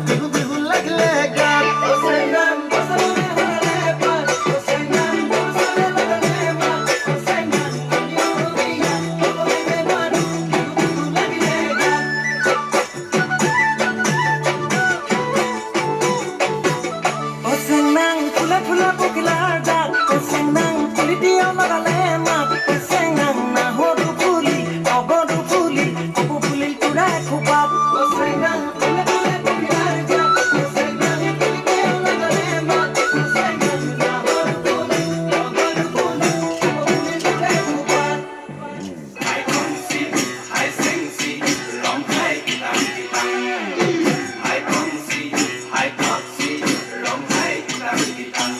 bihu bihu lagle gaat Hosainan basale harale baat Hosainan basale lagle baat Hosainan dunia hobe manu bihu bihu lagle gaat Hosainan pula pula bukila jaat Hosainan kulitiya magale maat Hosainan na hodu puli ogodu puli obu puli tura kubat Hosainan pula pula bukila jaat Hosainan kulitiya magale maat Hosainan na hodu puli ogodu puli obu puli tura kubat Hai con si, hai sing si, rong hai kitang kitang. Hai con si, hai talk si, rong hai kitang kitang.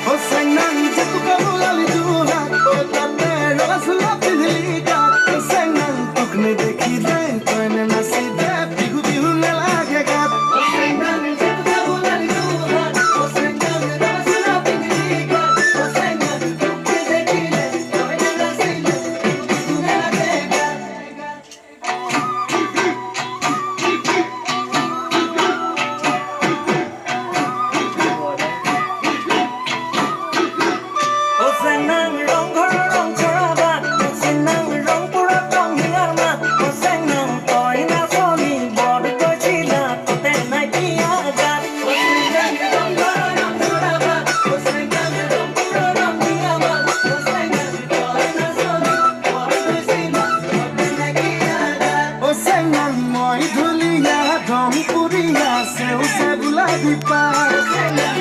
Hosainan jaku kabulali duha Otanne rasula pidhli gaat Hosainan tukne dekhi de toine nasi de bihu bihu ne lage gaat Hosainan jaku kabulali duha Hosainan rasula pidhli gaat Hosainan tukne dekhi de toine nasi de bihu bihu ne lage gaat Hosainan rong khara rong chora bat Hosainan rong pura rong hingar mat Hosainan toy na soli bod koi chila tote nai kia gat Hosainan rong khara rong chora bat Hosainan rong pura rong hingar mat Hosainan toy na soli bod koi chila tote nai kia gat Hosainan moi dhuliya dhom puriya seu se gulabi pa Hosainan